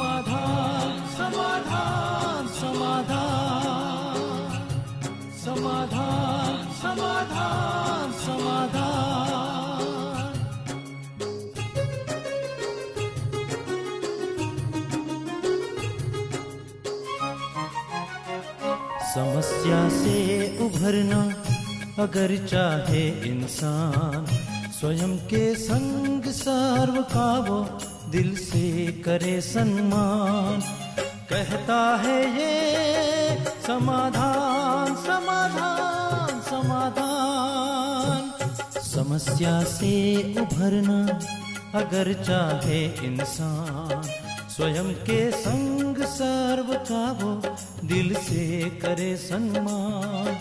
समाधान समाधान समाधान समाधान समाधान समाधान। समस्या से उभरना अगर चाहे इंसान, स्वयं के संग सर्व का वो दिल से करे सम्मान। कहता है ये समाधान समाधान समाधान। समस्या से उभरना अगर चाहे इंसान, स्वयं के संग सर्व का वो दिल से करे सम्मान।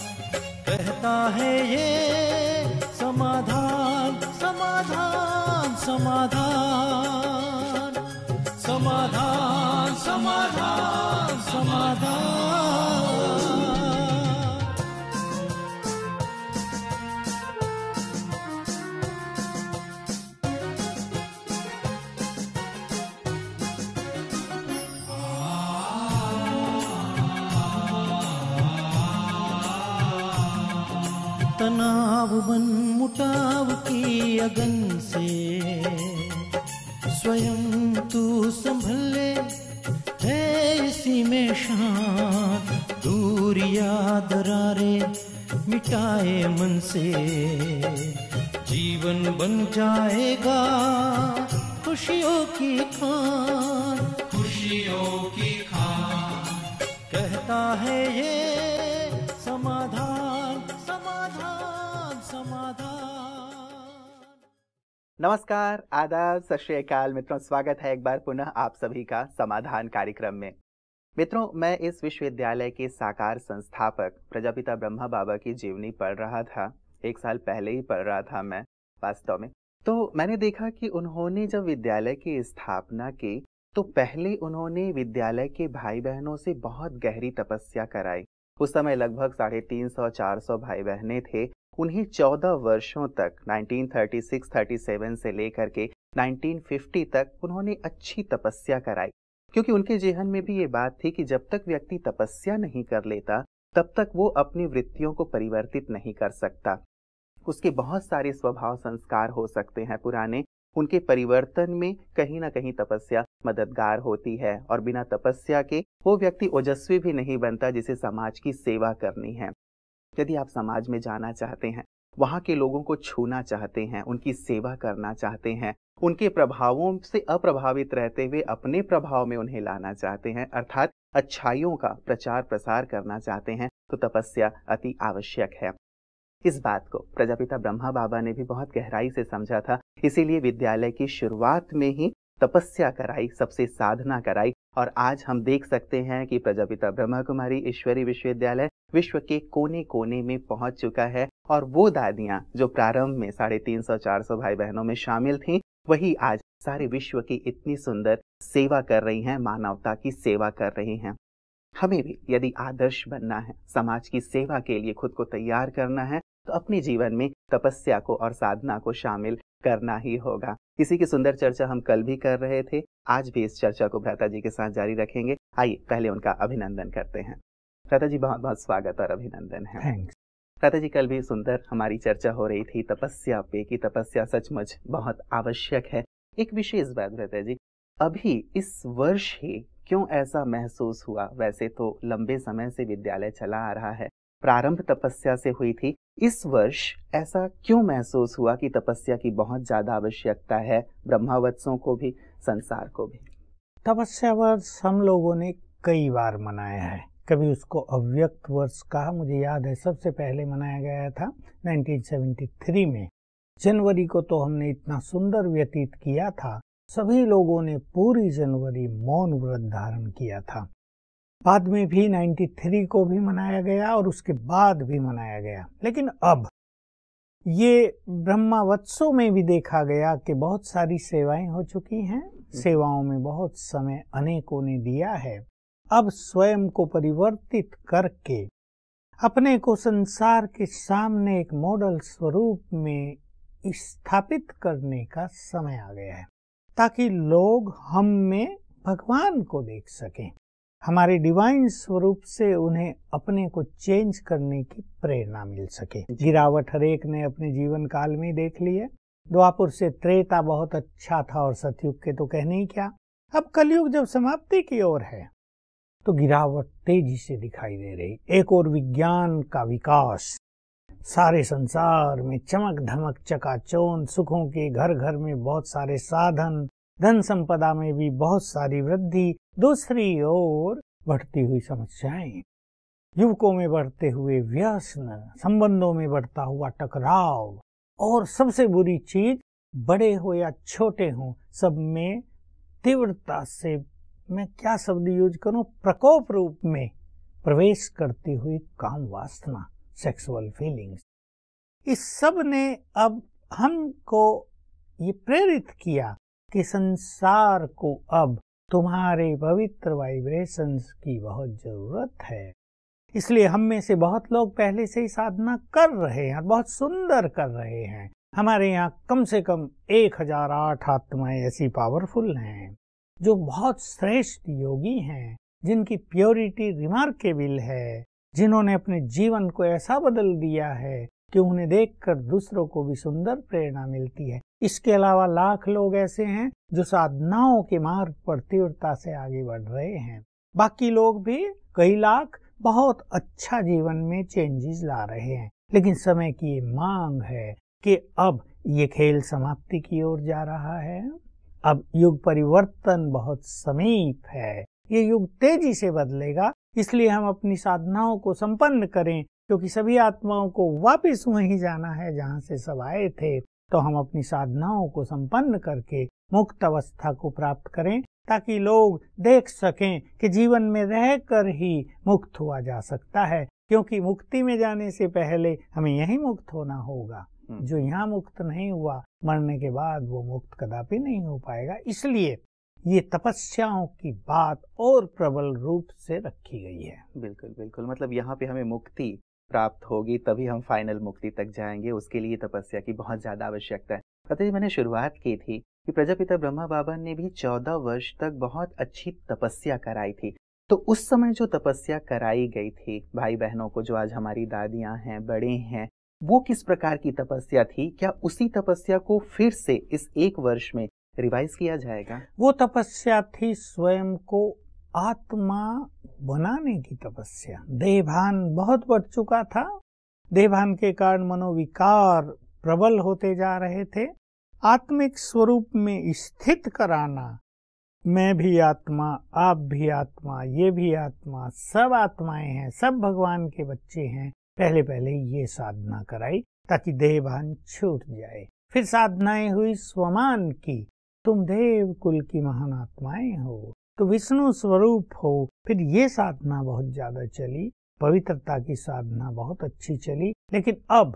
कहता है ये समाधान समाधान समाधान समाधान समाधान समाधान। तनाव मन मुटाव की अगन से स्वयं तू संभल ले, है इसी में शान। दूरिया दरारे मिटाए मन से, जीवन बन जाएगा खुशियों की खान खुशियों की खान। कहता है ये समाधान समाधान समाधान। नमस्कार, आदाब, सत श्री अकाल मित्रों, स्वागत है एक बार पुनः आप सभी का समाधान कार्यक्रम में। मित्रों, मैं इस विश्वविद्यालय के साकार संस्थापक प्रजापिता ब्रह्मा बाबा की जीवनी पढ़ रहा था। 1 साल पहले ही पढ़ रहा था मैं वास्तव में। तो मैंने देखा कि उन्होंने जब विद्यालय की स्थापना की तो पहले उन्होंने विद्यालय के भाई बहनों से बहुत गहरी तपस्या कराई। उस समय लगभग 350-400 भाई बहने थे। उन्हें 14 वर्षों तक 1936-37 से लेकर के 1950 तक उन्होंने अच्छी तपस्या कराई, क्योंकि उनके जेहन में भी ये बात थी कि जब तक व्यक्ति तपस्या नहीं कर लेता तब तक वो अपनी वृत्तियों को परिवर्तित नहीं कर सकता। उसके बहुत सारे स्वभाव संस्कार हो सकते हैं पुराने, उनके परिवर्तन में कहीं ना कहीं तपस्या मददगार होती है। और बिना तपस्या के वो व्यक्ति ओजस्वी भी नहीं बनता जिसे समाज की सेवा करनी है। यदि आप समाज में जाना चाहते हैं, वहाँ के लोगों को छूना चाहते हैं, उनकी सेवा करना चाहते हैं, उनके प्रभावों से अप्रभावित रहते हुए अपने प्रभाव में उन्हें लाना चाहते हैं, अर्थात अच्छाइयों का प्रचार प्रसार करना चाहते हैं, तो तपस्या अति आवश्यक है। इस बात को प्रजापिता ब्रह्मा बाबा ने भी बहुत गहराई से समझा था, इसीलिए विद्यालय की शुरुआत में ही तपस्या कराई, सबसे साधना कराई। और आज हम देख सकते हैं कि प्रजापिता ब्रह्मा कुमारी ईश्वरी विश्वविद्यालय विश्व के कोने कोने में पहुंच चुका है। और वो दादियां जो प्रारंभ में 350-400 भाई बहनों में शामिल थीं, वही आज सारे विश्व की इतनी सुंदर सेवा कर रही हैं, मानवता की सेवा कर रही हैं। हमें भी यदि आदर्श बनना है, समाज की सेवा के लिए खुद को तैयार करना है, तो अपने जीवन में तपस्या को और साधना को शामिल करना ही होगा। इसी की सुंदर चर्चा हम कल भी कर रहे थे, आज भी इस चर्चा को भ्राता जी के साथ जारी रखेंगे। आइए पहले उनका अभिनंदन करते हैं। भ्राता जी, बहुत बहुत स्वागत और अभिनंदन है। थैंक्स। भ्राता जी, कल भी सुंदर हमारी चर्चा हो रही थी तपस्या पे, कि तपस्या सचमुच बहुत आवश्यक है। एक विशेष बात भ्राता जी, अभी इस वर्ष ही क्यों ऐसा महसूस हुआ? वैसे तो लंबे समय से विद्यालय चला आ रहा है, प्रारंभ तपस्या से हुई थी, इस वर्ष ऐसा क्यों महसूस हुआ कि तपस्या की बहुत ज्यादा आवश्यकता है, ब्रह्मावत्सों को भी, संसार को भी? तपस्या वर्ष हम लोगों ने कई बार मनाया है। कभी उसको अव्यक्त वर्ष कहा, मुझे याद है सबसे पहले मनाया गया था 1973 में। जनवरी को तो हमने इतना सुंदर व्यतीत किया था, सभी लोगों ने पूरी जनवरी मौन व्रत धारण किया था। बाद में भी 93 को भी मनाया गया और उसके बाद भी मनाया गया। लेकिन अब ये ब्रह्मावत्सों में भी देखा गया कि बहुत सारी सेवाएं हो चुकी हैं, सेवाओं में बहुत समय अनेकों ने दिया है। अब स्वयं को परिवर्तित करके अपने को संसार के सामने एक मॉडल स्वरूप में स्थापित करने का समय आ गया है, ताकि लोग हम में भगवान को देख सकें, हमारे डिवाइन स्वरूप से उन्हें अपने को चेंज करने की प्रेरणा मिल सके। गिरावट हरेक ने अपने जीवन काल में देख ली है। द्वापर से त्रेता बहुत अच्छा था और सतयुग के तो कहने ही क्या। अब कलयुग जब समाप्ति की ओर है तो गिरावट तेजी से दिखाई दे रही। एक और विज्ञान का विकास, सारे संसार में चमक धमक चकाचौंध, सुखों के घर घर में बहुत सारे साधन, धन संपदा में भी बहुत सारी वृद्धि। दूसरी ओर बढ़ती हुई समस्याएं, युवकों में बढ़ते हुए व्यसन, संबंधों में बढ़ता हुआ टकराव, और सबसे बुरी चीज, बड़े हो या छोटे हो सब में तीव्रता से, मैं क्या शब्द यूज करूं, प्रकोप रूप में प्रवेश करती हुई काम वासना, सेक्सुअल फीलिंग्स। इस सब ने अब हमको ये प्रेरित किया कि संसार को अब तुम्हारे पवित्र वाइब्रेशंस की बहुत जरूरत है। इसलिए हम में से बहुत लोग पहले से ही साधना कर रहे हैं, बहुत सुंदर कर रहे हैं। हमारे यहाँ कम से कम 1008 आत्माएं ऐसी पावरफुल हैं जो बहुत श्रेष्ठ योगी हैं, जिनकी प्योरिटी रिमार्केबल है, जिन्होंने अपने जीवन को ऐसा बदल दिया है कि उन्हें देखकर दूसरों को भी सुंदर प्रेरणा मिलती है। इसके अलावा लाख लोग ऐसे हैं जो साधनाओं के मार्ग पर तीव्रता से आगे बढ़ रहे हैं। बाकी लोग भी कई लाख बहुत अच्छा जीवन में चेंजेस ला रहे हैं। लेकिन समय की ये मांग है कि अब ये खेल समाप्ति की ओर जा रहा है। अब युग परिवर्तन बहुत समीप है, ये युग तेजी से बदलेगा। इसलिए हम अपनी साधनाओं को संपन्न करें, क्योंकि सभी आत्माओं को वापस वहीं जाना है जहां से सब आए थे। तो हम अपनी साधनाओं को संपन्न करके मुक्त अवस्था को प्राप्त करें, ताकि लोग देख सकें कि जीवन में रहकर ही मुक्त हुआ जा सकता है। क्योंकि मुक्ति में जाने से पहले हमें यहीं मुक्त होना होगा। जो यहाँ मुक्त नहीं हुआ, मरने के बाद वो मुक्त कदापि नहीं हो पाएगा। इसलिए ये तपस्याओं की बात और प्रबल रूप से रखी गई है। बिल्कुल बिल्कुल, मतलब यहाँ पे हमें मुक्ति प्राप्त होगी तभी हम फाइनल मुक्ति तक जाएंगे। उसके लिए तपस्या की बहुत ज्यादा आवश्यकता है। पता है, मैंने शुरुआत की थी कि प्रजापिता ब्रह्मा बाबा ने भी 14 वर्ष तक बहुत अच्छी तपस्या कराई थी। तो उस समय जो तपस्या कराई गई थी भाई बहनों को, जो आज हमारी दादियां हैं, बड़े हैं, वो किस प्रकार की तपस्या थी? क्या उसी तपस्या को फिर से इस 1 वर्ष में रिवाइज किया जाएगा? वो तपस्या थी स्वयं को आत्मा बनाने की तपस्या। देहभान बहुत बढ़ चुका था। देहभान के कारण मनोविकार प्रबल होते जा रहे थे। आत्मिक स्वरूप में स्थित कराना, मैं भी आत्मा, आप भी आत्मा, ये भी आत्मा, सब आत्माएं हैं, सब भगवान के बच्चे हैं। पहले पहले ये साधना कराई ताकि देहभान छूट जाए। फिर साधनाएं हुई स्वमान की, तुम देव कुल की महान आत्माएं हो, तो विष्णु स्वरूप हो। फिर ये साधना बहुत ज्यादा चली, पवित्रता की साधना बहुत अच्छी चली। लेकिन अब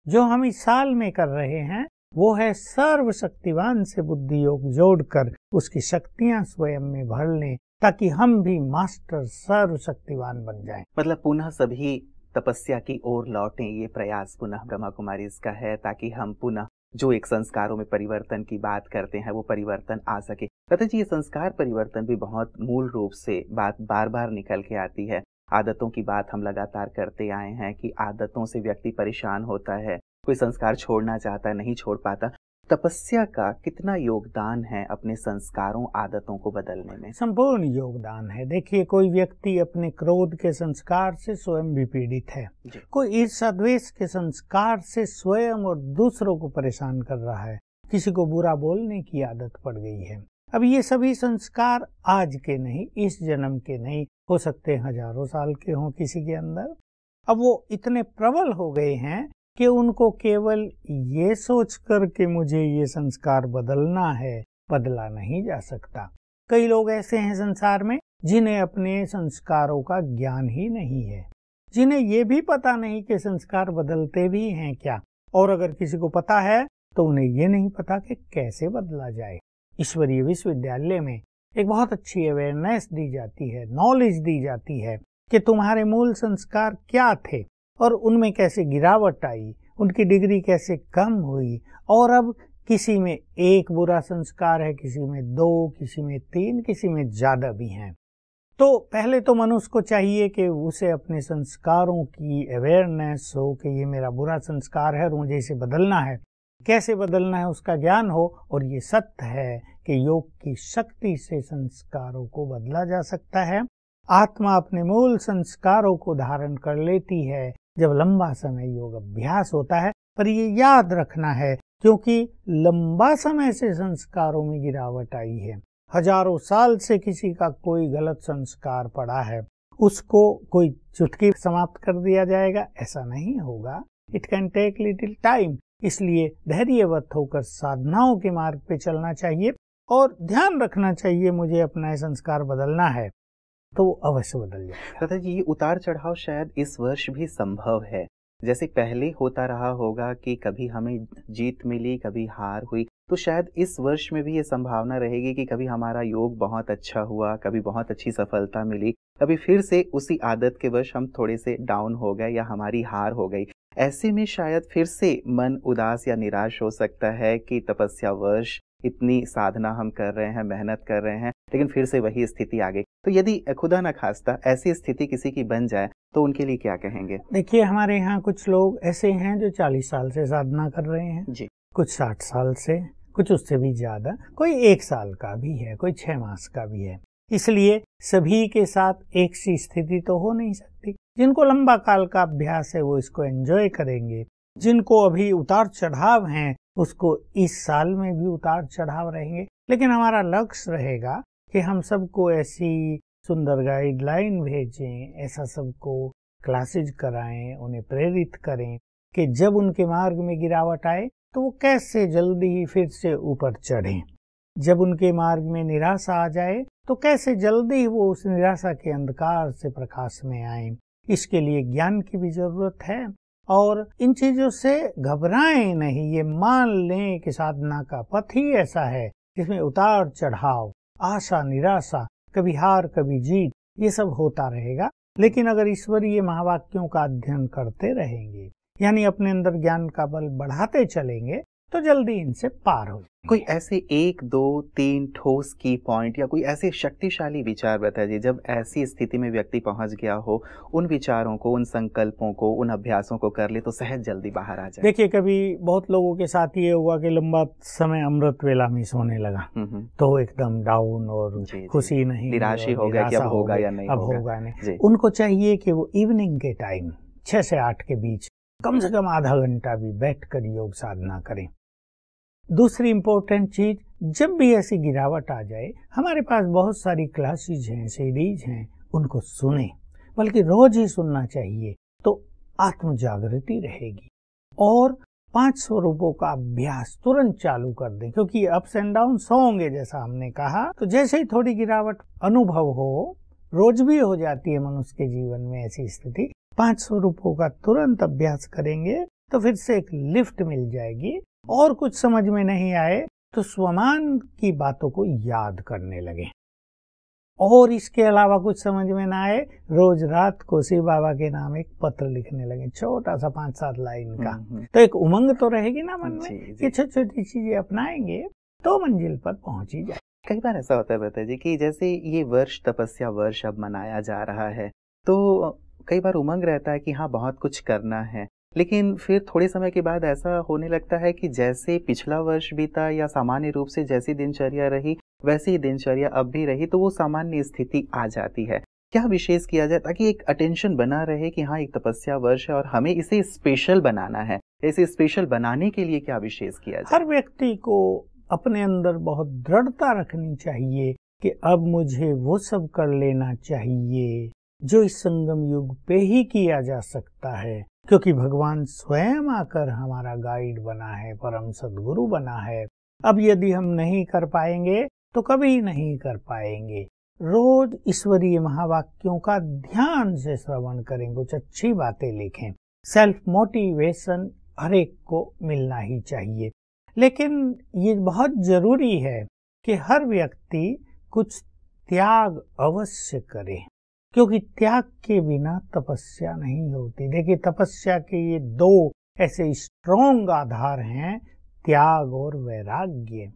जो हम इस साल में कर रहे हैं वो है सर्वशक्तिवान से बुद्धि योग जोड़कर उसकी शक्तियां स्वयं में भर लें, ताकि हम भी मास्टर सर्वशक्तिवान बन जाएं। मतलब पुनः सभी तपस्या की ओर लौटें, ये प्रयास पुनः ब्रह्मा कुमारी इसका है, ताकि हम पुनः जो एक संस्कारों में परिवर्तन की बात करते हैं वो परिवर्तन आ सके। लता जी, ये संस्कार परिवर्तन भी बहुत मूल रूप से बात बार बार निकल के आती है। आदतों की बात हम लगातार करते आए हैं कि आदतों से व्यक्ति परेशान होता है, कोई संस्कार छोड़ना चाहता है, नहीं छोड़ पाता। तपस्या का कितना योगदान है अपने संस्कारों, आदतों को बदलने में? संपूर्ण योगदान है। देखिए, कोई व्यक्ति अपने क्रोध के संस्कार से स्वयं भी पीड़ित है, कोई ईर्ष्या द्वेष के संस्कार से स्वयं और दूसरों को परेशान कर रहा है, किसी को बुरा बोलने की आदत पड़ गई है। अब ये सभी संस्कार आज के नहीं, इस जन्म के नहीं, हो सकते हजारों साल के हों किसी के अंदर। अब वो इतने प्रबल हो गए हैं कि उनको केवल ये सोच कर कि मुझे ये संस्कार बदलना है, बदला नहीं जा सकता। कई लोग ऐसे हैं संसार में जिन्हें अपने संस्कारों का ज्ञान ही नहीं है, जिन्हें ये भी पता नहीं कि संस्कार बदलते भी हैं क्या, और अगर किसी को पता है तो उन्हें ये नहीं पता कि कैसे बदला जाए। ईश्वरीय विश्वविद्यालय में एक बहुत अच्छी अवेयरनेस दी जाती है, नॉलेज दी जाती है कि तुम्हारे मूल संस्कार क्या थे और उनमें कैसे गिरावट आई, उनकी डिग्री कैसे कम हुई, और अब किसी में एक बुरा संस्कार है, किसी में 2, किसी में 3, किसी में ज्यादा भी हैं। तो पहले तो मनुष्य को चाहिए कि उसे अपने संस्कारों की अवेयरनेस हो कि ये मेरा बुरा संस्कार है और मुझे इसे बदलना है। कैसे बदलना है उसका ज्ञान हो, और ये सत्य है कि योग की शक्ति से संस्कारों को बदला जा सकता है। आत्मा अपने मूल संस्कारों को धारण कर लेती है जब लंबा समय योग अभ्यास होता है। पर ये याद रखना है, क्योंकि लंबा समय से संस्कारों में गिरावट आई है, हजारों साल से किसी का कोई गलत संस्कार पड़ा है, उसको कोई चुटकी समाप्त कर दिया जाएगा, ऐसा नहीं होगा। It can take little time. इसलिए धैर्यवत होकर साधनाओं के मार्ग पे चलना चाहिए और ध्यान रखना चाहिए मुझे अपना संस्कार बदलना है, तो अवश्य बदल जाएगा। दादा जी, ये उतार चढ़ाव शायद इस वर्ष भी संभव है। जैसे पहले होता रहा होगा कि कभी हमें जीत मिली, कभी हार हुई, तो शायद इस वर्ष में भी ये संभावना रहेगी कि कभी हमारा योग बहुत अच्छा हुआ, कभी बहुत अच्छी सफलता मिली, कभी फिर से उसी आदत के वश हम थोड़े से डाउन हो गए या हमारी हार हो गई। ऐसे में शायद फिर से मन उदास या निराश हो सकता है कि तपस्या वर्ष, इतनी साधना हम कर रहे हैं, मेहनत कर रहे हैं, लेकिन फिर से वही स्थिति आ गई। तो यदि खुदा न खास्ता ऐसी स्थिति किसी की बन जाए तो उनके लिए क्या कहेंगे? देखिए, हमारे यहाँ कुछ लोग ऐसे हैं जो 40 साल से साधना कर रहे हैं जी, कुछ 60 साल से, कुछ उससे भी ज्यादा, कोई 1 साल का भी है, कोई 6 मास का भी है। इसलिए सभी के साथ एक सी स्थिति तो हो नहीं सकती। जिनको लंबा काल का अभ्यास है वो इसको एंजॉय करेंगे, जिनको अभी उतार चढ़ाव हैं उसको इस साल में भी उतार चढ़ाव रहेंगे। लेकिन हमारा लक्ष्य रहेगा कि हम सबको ऐसी सुंदर गाइडलाइन भेजें, ऐसा सबको क्लासेज कराएं, उन्हें प्रेरित करें कि जब उनके मार्ग में गिरावट आए तो वो कैसे जल्दी ही फिर से ऊपर चढ़ें। जब उनके मार्ग में निराशा आ जाए तो कैसे जल्दी वो उस निराशा के अंधकार से प्रकाश में आए। इसके लिए ज्ञान की भी जरूरत है और इन चीजों से घबराएं नहीं। ये मान लें कि साधना का पथ ही ऐसा है जिसमें उतार चढ़ाव, आशा निराशा, कभी हार कभी जीत, ये सब होता रहेगा। लेकिन अगर ईश्वरीय महावाक्यों का अध्ययन करते रहेंगे, यानी अपने अंदर ज्ञान का बल बढ़ाते चलेंगे, तो जल्दी इनसे पार हो जाएंगे। कोई ऐसे 1, 2, 3 ठोस की पॉइंट या कोई ऐसे शक्तिशाली विचार बताइए जब ऐसी स्थिति में व्यक्ति पहुंच गया हो, उन विचारों को, उन संकल्पों को, उन अभ्यासों को कर ले तो सहज जल्दी बाहर आ जाए। देखिए, कभी बहुत लोगों के साथ ये हुआ कि लंबा समय अमृत वेला में सोने लगा तो एकदम डाउन और खुशी नहीं, निराशी हो गया कि अब होगा या नहीं, अब होगा नहीं। उनको चाहिए कि वो इवनिंग के टाइम 6 से 8 के बीच कम से कम आधा घंटा भी बैठकर योग साधना करें। दूसरी इम्पोर्टेंट चीज, जब भी ऐसी गिरावट आ जाए, हमारे पास बहुत सारी क्लासेज हैं, सीरीज हैं, उनको सुने, बल्कि रोज ही सुनना चाहिए, तो आत्म जागृति रहेगी। और 5 स्वरूपों का अभ्यास तुरंत चालू कर दें, क्योंकि अप्स एंड डाउन्स होंगे जैसा हमने कहा। तो जैसे ही थोड़ी गिरावट अनुभव हो, रोज भी हो जाती है मनुष्य के जीवन में ऐसी स्थिति, 5 स्वरूपों का तुरंत अभ्यास करेंगे तो फिर से एक लिफ्ट मिल जाएगी। और कुछ समझ में नहीं आए तो स्वमान की बातों को याद करने लगे। और इसके अलावा कुछ समझ में ना आए, रोज रात को शिव बाबा के नाम एक पत्र लिखने लगे, छोटा सा 5-7 लाइन का। तो एक उमंग तो रहेगी ना मन में कि छोटी छोटी चीजें अपनाएंगे तो मंजिल पर पहुंच ही जाए। कई बार ऐसा होता है बता जी कि जैसे ये वर्ष, तपस्या वर्ष अब मनाया जा रहा है, तो कई बार उमंग रहता है कि हाँ बहुत कुछ करना है, लेकिन फिर थोड़े समय के बाद ऐसा होने लगता है कि जैसे पिछला वर्ष बीता या सामान्य रूप से जैसी दिनचर्या रही वैसी ही दिनचर्या अब भी रही, तो वो सामान्य स्थिति आ जाती है। क्या विशेष किया जाए ताकि एक अटेंशन बना रहे कि हाँ एक तपस्या वर्ष है और हमें इसे स्पेशल बनाना है? इसे स्पेशल बनाने के लिए क्या विशेष किया जाए? हर व्यक्ति को अपने अंदर बहुत दृढ़ता रखनी चाहिए कि अब मुझे वो सब कर लेना चाहिए जो इस संगम युग पे ही किया जा सकता है, क्योंकि भगवान स्वयं आकर हमारा गाइड बना है, परम सद्गुरु बना है। अब यदि हम नहीं कर पाएंगे तो कभी नहीं कर पाएंगे। रोज ईश्वरीय महावाक्यों का ध्यान से श्रवण करें, कुछ अच्छी बातें लिखें। सेल्फ मोटिवेशन हर एक को मिलना ही चाहिए, लेकिन ये बहुत जरूरी है कि हर व्यक्ति कुछ त्याग अवश्य करे, क्योंकि त्याग के बिना तपस्या नहीं होती। देखिए, तपस्या के ये 2 ऐसे स्ट्रॉन्ग आधार हैं, त्याग और वैराग्य।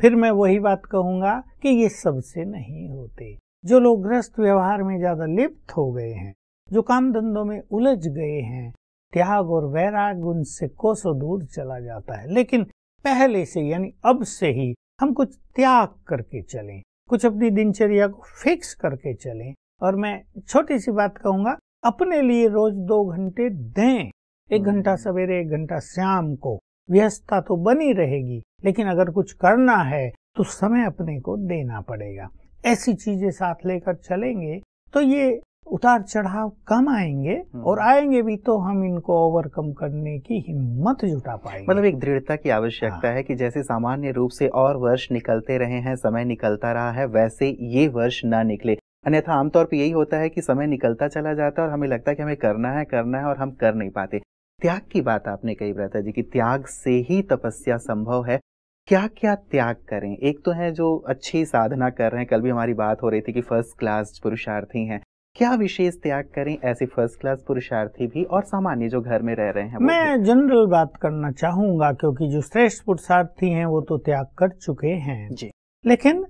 फिर मैं वही बात कहूंगा कि ये सबसे नहीं होते। जो लोग गृहस्थ व्यवहार में ज्यादा लिप्त हो गए हैं, जो काम धंधों में उलझ गए हैं, त्याग और वैराग्य उनसे कोसों दूर चला जाता है। लेकिन पहले से यानी अब से ही हम कुछ त्याग करके चलें, कुछ अपनी दिनचर्या को फिक्स करके चलें। और मैं छोटी सी बात कहूंगा, अपने लिए रोज 2 घंटे दें, 1 घंटा सवेरे 1 घंटा शाम को। व्यस्तता तो बनी रहेगी, लेकिन अगर कुछ करना है तो समय अपने को देना पड़ेगा। ऐसी चीजें साथ लेकर चलेंगे तो ये उतार चढ़ाव कम आएंगे, और आएंगे भी तो हम इनको ओवरकम करने की हिम्मत जुटा पाएंगे। मतलब एक दृढ़ता की आवश्यकता है कि जैसे सामान्य रूप से और वर्ष निकलते रहे हैं, समय निकलता रहा है, वैसे ये वर्ष ना निकले। अन्यथा आमतौर पे यही होता है कि समय निकलता चला जाता है और हमें लगता है कि हमें करना है और हम कर नहीं पाते। त्याग की बात आपने कही व्रता जी कि त्याग से ही तपस्या संभव है। क्या क्या त्याग करें? एक तो है जो अच्छी साधना कर रहे हैं, कल भी हमारी बात हो रही थी कि फर्स्ट क्लास पुरुषार्थी हैं, क्या विशेष त्याग करें ऐसे फर्स्ट क्लास पुरुषार्थी भी और सामान्य जो घर में रह रहे हैं? मैं जनरल बात करना चाहूंगा, क्योंकि जो श्रेष्ठ पुरुषार्थी हैं वो तो त्याग कर चुके हैं जी। लेकिन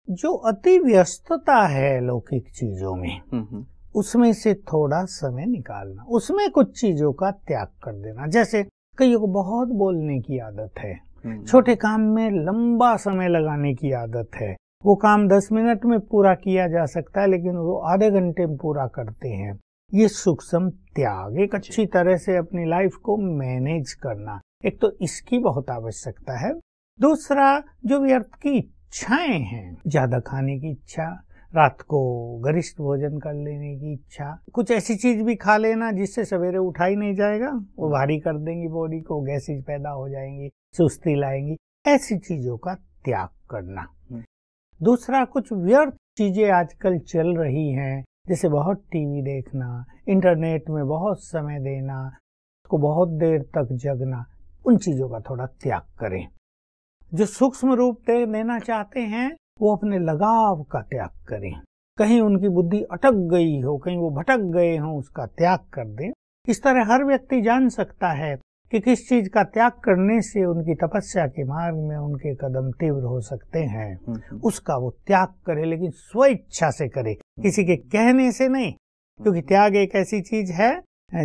जो अति व्यस्तता है लौकिक चीजों में, उसमें से थोड़ा समय निकालना, उसमें कुछ चीजों का त्याग कर देना। जैसे कईयों को बहुत बोलने की आदत है, छोटे काम में लंबा समय लगाने की आदत है। वो काम 10 मिनट में पूरा किया जा सकता है, लेकिन वो आधे घंटे में पूरा करते हैं। ये सूक्ष्म त्याग, एक अच्छी तरह से अपनी लाइफ को मैनेज करना, एक तो इसकी बहुत आवश्यकता है। दूसरा, जो व्यर्थ की इच्छाएं हैं, ज्यादा खाने की इच्छा, रात को गरिष्ठ भोजन कर लेने की इच्छा, कुछ ऐसी चीज भी खा लेना जिससे सवेरे उठा ही नहीं जाएगा, वो भारी कर देंगी बॉडी को, गैसेज पैदा हो जाएंगी, सुस्ती लाएंगी, ऐसी चीजों का त्याग करना। दूसरा, कुछ व्यर्थ चीजें आजकल चल रही हैं, जैसे बहुत टीवी देखना, इंटरनेट में बहुत समय देना, को बहुत देर तक जगना, उन चीजों का थोड़ा त्याग करें। जो सूक्ष्म रूप देना चाहते हैं वो अपने लगाव का त्याग करें। कहीं उनकी बुद्धि अटक गई हो, कहीं वो भटक गए हों, उसका त्याग कर दें। इस तरह हर व्यक्ति जान सकता है कि किस चीज का त्याग करने से उनकी तपस्या के मार्ग में उनके कदम तीव्र हो सकते हैं, उसका वो त्याग करे, लेकिन स्व इच्छा से करे, किसी के कहने से नहीं। क्योंकि त्याग एक ऐसी चीज है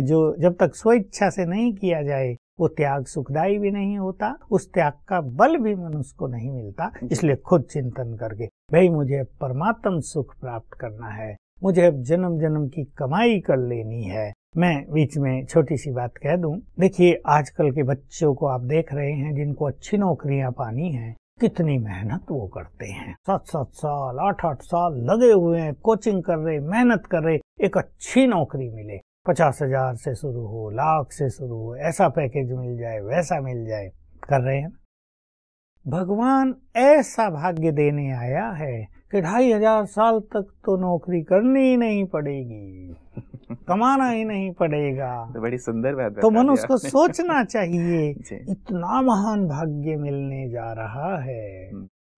जो जब तक स्व इच्छा से नहीं किया जाए वो त्याग सुखदायी भी नहीं होता, उस त्याग का बल भी मनुष्य को नहीं मिलता। इसलिए खुद चिंतन करके, भाई मुझे अब परमात्म सुख प्राप्त करना है, मुझे अब जन्म जन्म की कमाई कर लेनी है। मैं बीच में छोटी सी बात कह दूं, देखिए आजकल के बच्चों को आप देख रहे हैं जिनको अच्छी नौकरियां पानी है, कितनी मेहनत वो करते हैं। 7-7 साल 8-8 साल लगे हुए हैं, कोचिंग कर रहे, मेहनत कर रहे, एक अच्छी नौकरी मिले, 50,000 से शुरू हो, लाख से शुरू हो, ऐसा पैकेज मिल जाए, वैसा मिल जाए, कर रहे हैं। भगवान ऐसा भाग्य देने आया है कि 2,500 साल तक तो नौकरी करनी ही नहीं पड़ेगी, कमाना ही नहीं पड़ेगा। तो बड़ी सुंदर बात। तो मनुष्य को सोचना चाहिए इतना महान भाग्य मिलने जा रहा है,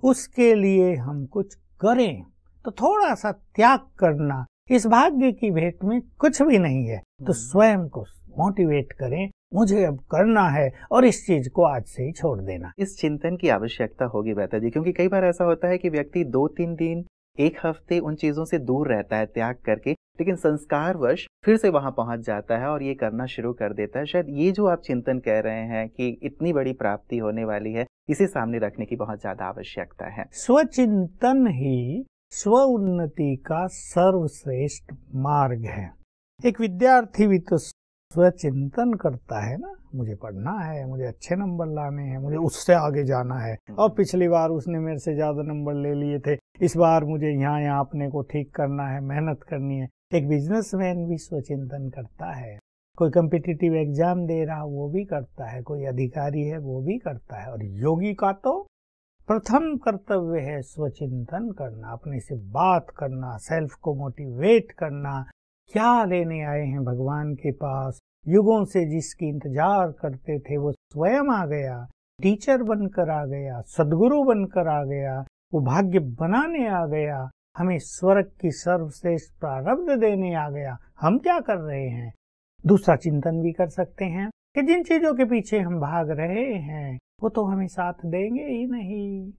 उसके लिए हम कुछ करें। तो थोड़ा सा त्याग करना, इस भाग्य की भेंट में कुछ भी नहीं है, तो स्वयं को मोटिवेट करें, मुझे अब करना है और इस चीज को आज से ही छोड़ देना। इस चिंतन की आवश्यकता होगी व्रता जी, क्योंकि कई बार ऐसा होता है कि व्यक्ति 2-3 दिन, 1 हफ्ते उन चीजों से दूर रहता है त्याग करके, लेकिन संस्कारवश फिर से वहां पहुंच जाता है और ये करना शुरू कर देता है। शायद ये जो आप चिंतन कह रहे हैं कि इतनी बड़ी प्राप्ति होने वाली है, इसे सामने रखने की बहुत ज्यादा आवश्यकता है। स्वचिंतन ही स्व उन्नति का सर्वश्रेष्ठ मार्ग है। एक विद्यार्थी भी तो स्वचिंतन करता है ना, मुझे पढ़ना है, मुझे अच्छे नंबर लाने हैं, मुझे उससे आगे जाना है, और पिछली बार उसने मेरे से ज्यादा नंबर ले लिए थे, इस बार मुझे यहाँ अपने को ठीक करना है, मेहनत करनी है। एक बिजनेसमैन भी स्वचिंतन करता है, कोई कॉम्पिटिटिव एग्जाम दे रहा वो भी करता है, कोई अधिकारी है वो भी करता है। और योगी का तो प्रथम कर्तव्य है स्वचिंतन करना, अपने से बात करना, सेल्फ को मोटिवेट करना, क्या लेने आए हैं भगवान के पास, युगों से जिसकी इंतजार करते थे वो स्वयं आ गया, टीचर बनकर आ गया, सदगुरु बनकर आ गया, वो भाग्य बनाने आ गया, हमें स्वर्ग की सर्वश्रेष्ठ प्रारब्ध देने आ गया। हम क्या कर रहे हैं? दूसरा चिंतन भी कर सकते हैं कि जिन चीजों के पीछे हम भाग रहे हैं, वो तो हमें साथ देंगे ही नहीं।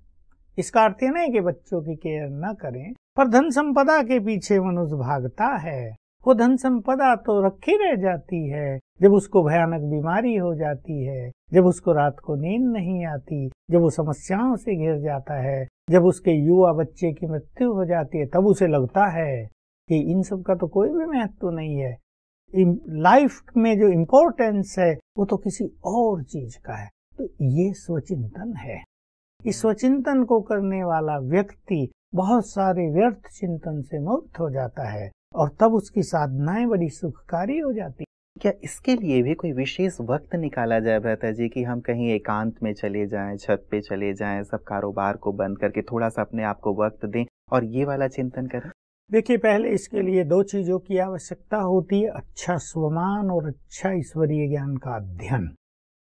इसका अर्थ नहीं कि बच्चों की केयर न करें, पर धन संपदा के पीछे मनुष्य भागता है। वो धन संपदा तो रखी रह जाती है जब उसको भयानक बीमारी हो जाती है, जब उसको रात को नींद नहीं आती, जब वो समस्याओं से घिर जाता है, जब उसके युवा बच्चे की मृत्यु हो जाती है, तब उसे लगता है कि इन सब का तो कोई भी महत्व नहीं है। लाइफ में जो इम्पोर्टेंस है वो तो किसी और चीज का है। तो ये स्वचिंतन है। इस स्वचिंतन को करने वाला व्यक्ति बहुत सारे व्यर्थ चिंतन से मुक्त हो जाता है और तब उसकी साधनाएं बड़ी सुखकारी हो जाती। क्या इसके लिए भी कोई विशेष वक्त निकाला जाए भ्राता जी कि हम कहीं एकांत में चले जाएं, छत पे चले जाएं, सब कारोबार को बंद करके थोड़ा सा अपने आप को वक्त दें और ये वाला चिंतन करें? देखिए, पहले इसके लिए दो चीजों की आवश्यकता होती है, अच्छा स्वमान और अच्छा ईश्वरीय ज्ञान का अध्ययन।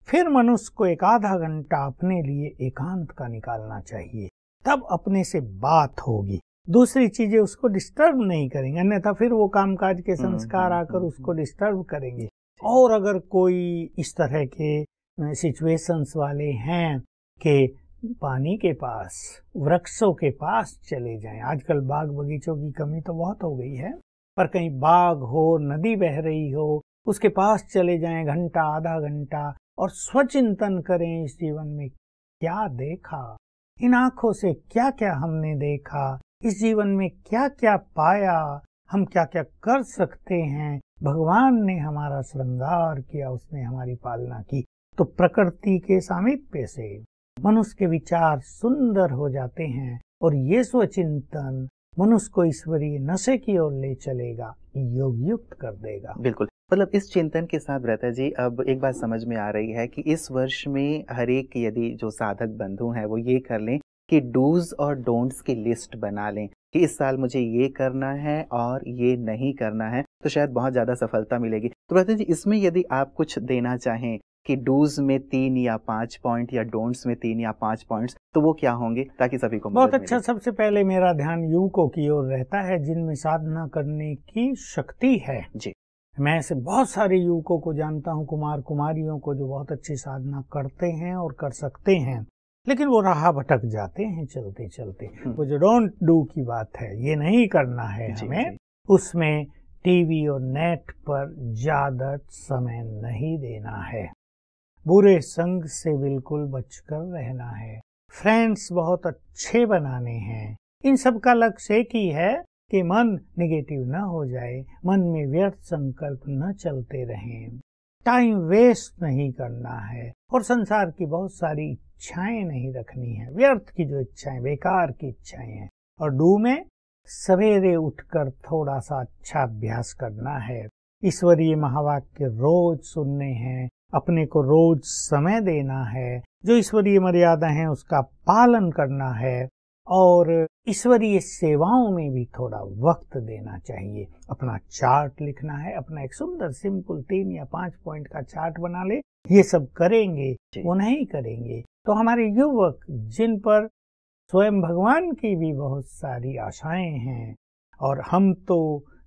फिर मनुष्य को एक आधा घंटा अपने लिए एकांत का निकालना चाहिए, तब अपने से बात होगी। दूसरी चीजें उसको डिस्टर्ब नहीं करेंगे, अन्यथा फिर वो कामकाज के संस्कार आकर उसको डिस्टर्ब करेंगे। और अगर कोई इस तरह के सिचुएशंस वाले हैं कि पानी के पास, वृक्षों के पास चले जाएं। आजकल बाग बगीचों की कमी तो बहुत हो गई है, पर कहीं बाग हो, नदी बह रही हो, उसके पास चले जाएं घंटा आधा घंटा और स्वचिंतन करें। इस जीवन में क्या देखा, इन आंखों से क्या क्या हमने देखा, इस जीवन में क्या क्या पाया, हम क्या क्या कर सकते हैं। भगवान ने हमारा श्रृंगार किया, उसने हमारी पालना की। तो प्रकृति के सामीप्य से मनुष्य के विचार सुंदर हो जाते हैं और ये स्वचिंतन मनुष्य को ईश्वरीय नशे की ओर ले चलेगा, योग युक्त कर देगा। बिल्कुल। मतलब इस चिंतन के साथ भ्राता जी अब एक बात समझ में आ रही है कि इस वर्ष में हर एक यदि जो साधक बंधु हैं वो ये कर लें कि डूज और डोंट्स की लिस्ट बना लें कि इस साल मुझे ये करना है और ये नहीं करना है, तो शायद बहुत ज्यादा सफलता मिलेगी। तो भ्राता जी इसमें यदि आप कुछ देना चाहें कि डूज में 3 या 5 पॉइंट या डोंट्स में 3 या 5 पॉइंट्स, तो वो क्या होंगे ताकि सभी को बहुत अच्छा। सबसे पहले मेरा ध्यान युवकों की ओर रहता है जिनमें साधना करने की शक्ति है जी। मैं ऐसे बहुत सारे युवकों को जानता हूँ, कुमार कुमारियों को, जो बहुत अच्छी साधना करते हैं और कर सकते हैं, लेकिन वो राह भटक जाते हैं चलते चलते। वो जो डोंट डू की बात है, ये नहीं करना है हमें, उसमें टीवी और नेट पर ज्यादा समय नहीं देना है, बुरे संग से बिल्कुल बचकर रहना है, फ्रेंड्स बहुत अच्छे बनाने हैं। इन सब का लक्ष्य एक ही है कि मन निगेटिव न हो जाए, मन में व्यर्थ संकल्प न चलते रहें, टाइम वेस्ट नहीं करना है और संसार की बहुत सारी इच्छाएं नहीं रखनी है, व्यर्थ की जो इच्छाएं, बेकार की इच्छाएं हैं। और डू में सवेरे उठकर थोड़ा सा अच्छा अभ्यास करना है, ईश्वरीय महावाक्य रोज सुनने हैं, अपने को रोज समय देना है, जो ईश्वरीय मर्यादा है उसका पालन करना है और ईश्वरीय सेवाओं में भी थोड़ा वक्त देना चाहिए। अपना चार्ट लिखना है, अपना एक सुंदर सिंपल 3 या 5 पॉइंट का चार्ट बना ले। ये सब करेंगे, वो नहीं करेंगे तो हमारे युवक जिन पर स्वयं भगवान की भी बहुत सारी आशाएं हैं और हम तो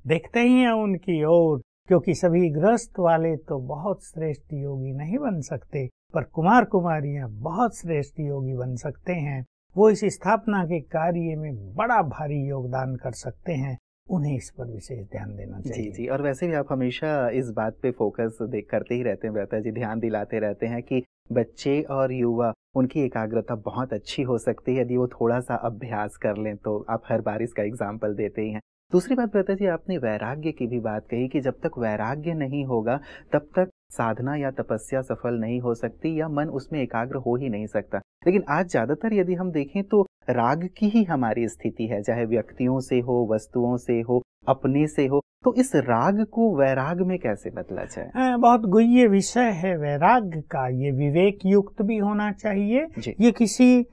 देखते ही हैं उनकी ओर, क्योंकि सभी गृहस्थ वाले तो बहुत श्रेष्ठ योगी नहीं बन सकते, पर कुमार कुमारियां बहुत श्रेष्ठ योगी बन सकते हैं। वो इस स्थापना के कार्य में बड़ा भारी योगदान कर सकते हैं, उन्हें इस पर विशेष ध्यान देना चाहिए। जी। और वैसे भी आप हमेशा इस बात पे फोकस करते ही रहते हैं भ्राता जी, ध्यान दिलाते रहते हैं कि बच्चे और युवा, उनकी एकाग्रता बहुत अच्छी हो सकती है यदि वो थोड़ा सा अभ्यास कर लें, तो आप हर बार इसका एग्जाम्पल देते ही हैं। दूसरी बात भ्राता जी, आपने वैराग्य की भी बात कही कि जब तक वैराग्य नहीं होगा तब तक साधना या तपस्या सफल नहीं हो सकती या मन उसमें एकाग्र हो ही नहीं सकता। लेकिन आज ज्यादातर यदि हम देखें तो राग की ही हमारी स्थिति है, चाहे व्यक्तियों से हो, वस्तुओं से हो, अपने से हो, तो इस राग को वैराग में कैसे बदला जाए? बहुत गुह्य विषय है वैराग्य का। ये विवेक युक्त भी होना चाहिए, ये किसी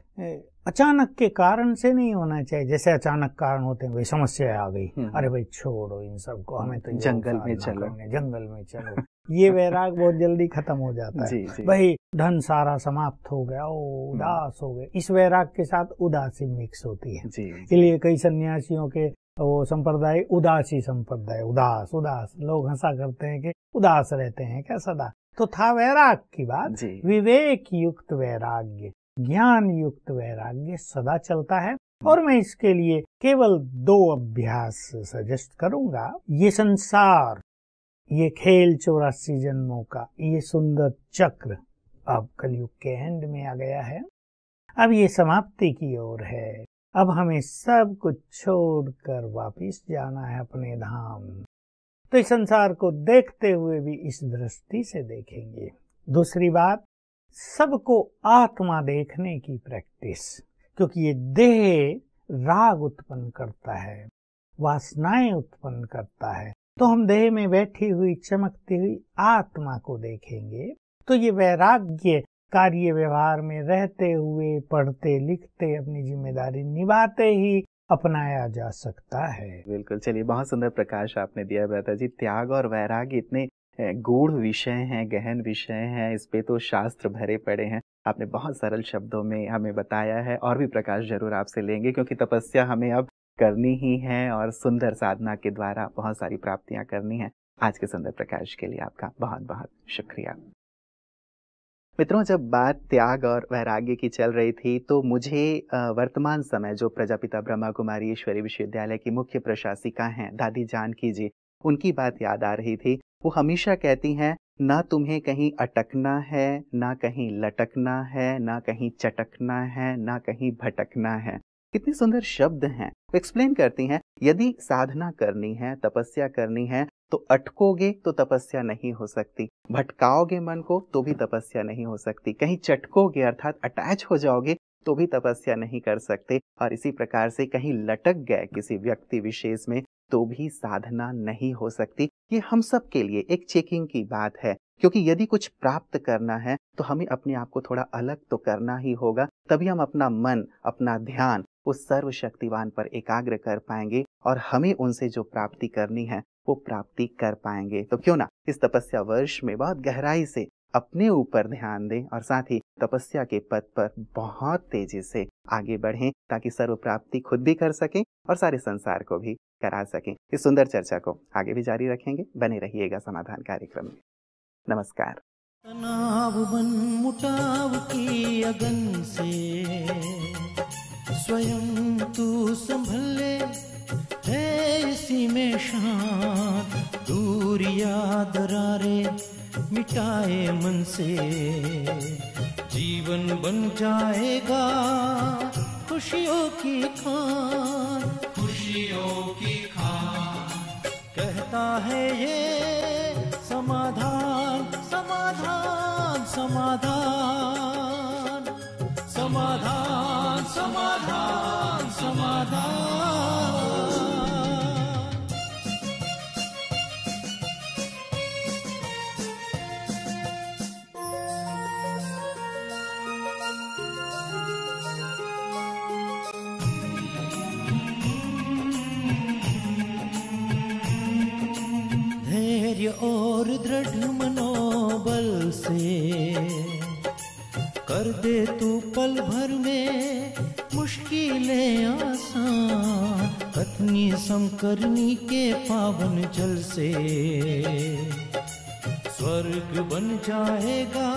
अचानक के कारण से नहीं होना चाहिए। जैसे अचानक कारण होते हैं, भाई समस्या आ गई, अरे भाई छोड़ो इन सबको, हमें तो जंगल में चलो, जंगल में चलो। ये वैराग बहुत जल्दी खत्म हो जाता है। भाई धन सारा समाप्त हो गया, ओ उदास हो गए, इस वैराग के साथ उदासी मिक्स होती है। इसलिए कई सन्यासियों के वो संप्रदाय उदासी संप्रदाय, उदास उदास, लोग हंसा करते हैं कि उदास रहते हैं क्या सदा। तो था वैराग की बात। जी। विवेक युक्त वैराग्य, ज्ञान युक्त वैराग्य सदा चलता है। और मैं इसके लिए केवल 2 अभ्यास सजेस्ट करूंगा। ये संसार, ये खेल 84 जन्मों का, ये सुंदर चक्र अब कलयुग के एंड में आ गया है। अब ये समाप्ति की ओर है। अब हमें सब कुछ छोड़कर वापिस जाना है अपने धाम। तो इस संसार को देखते हुए भी इस दृष्टि से देखेंगे। दूसरी बात, सबको आत्मा देखने की प्रैक्टिस, क्योंकि ये देह राग उत्पन्न करता है, वासनाएं उत्पन्न करता है। तो हम देह में बैठी हुई चमकती हुई आत्मा को देखेंगे। तो ये वैराग्य कार्य व्यवहार में रहते हुए, पढ़ते लिखते, अपनी जिम्मेदारी निभाते ही अपनाया जा सकता है। बिल्कुल। चलिए, बहुत सुंदर प्रकाश आपने दिया भ्राता जी। त्याग और वैराग्य इतने गूढ़ विषय हैं, गहन विषय हैं, इस पे तो शास्त्र भरे पड़े हैं। आपने बहुत सरल शब्दों में हमें बताया है। और भी प्रकाश जरूर आपसे लेंगे, क्योंकि तपस्या हमें अब करनी ही है और सुंदर साधना के द्वारा बहुत सारी प्राप्तियां करनी है। आज के सुंदर प्रकाश के लिए आपका बहुत बहुत शुक्रिया। मित्रों, जब बात त्याग और वैराग्य की चल रही थी तो मुझे वर्तमान समय जो प्रजापिता ब्रह्मा कुमारी ईश्वरीय विश्वविद्यालय की मुख्य प्रशासिका हैं दादी जानकी जी, उनकी बात याद आ रही थी। वो हमेशा कहती हैं, ना तुम्हें कहीं अटकना है, ना कहीं लटकना है, ना कहीं चटकना है, ना कहीं भटकना है। कितने सुंदर शब्द हैं। एक्सप्लेन करती हैं, यदि साधना करनी है, तपस्या करनी है, तो अटकोगे तो तपस्या नहीं हो सकती, भटकाओगे मन को तो भी तपस्या नहीं हो सकती, कहीं चटकोगे अर्थात अटैच हो जाओगे तो भी तपस्या नहीं कर सकते, और इसी प्रकार से कहीं लटक गए किसी व्यक्ति विशेष में तो भी साधना नहीं हो सकती। ये हम सब के लिए एक चेकिंग की बात है, क्योंकि यदि कुछ प्राप्त करना है तो हमें अपने आप को थोड़ा अलग तो करना ही होगा, तभी हम अपना मन, अपना ध्यान उस सर्वशक्तिवान पर एकाग्र कर पाएंगे और हमें उनसे जो प्राप्ति करनी है वो प्राप्ति कर पाएंगे। तो क्यों ना इस तपस्या वर्ष में बहुत गहराई से अपने ऊपर ध्यान दें और साथ ही तपस्या के पथ पर बहुत तेजी से आगे बढ़ें, ताकि सर्व प्राप्ति खुद भी कर सकें और सारे संसार को भी करा सकें। इस सुंदर चर्चा को आगे भी जारी रखेंगे। बने रहिएगा समाधान कार्यक्रम में। नमस्कार। तनाव बन मुटाव की अगन से स्वयं तू संभल ले, है इसी में शांत, दूर याद दरारे मिटाए मन से, जीवन बन जाएगा खुशियों की खान, खुशियों की खान। कहता है ये समाधान, समाधान, समाधान, समाधान, समाधान, समाधान। और दृढ़ मनोबल से कर दे तू पल भर में मुश्किलें आसान, पत्नी समकरनी के पावन जल से स्वर्ग बन जाएगा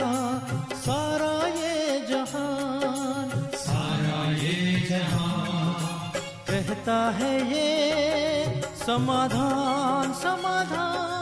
सारा ये जहान, सारा ये जहान। कहता है ये समाधान, समाधान,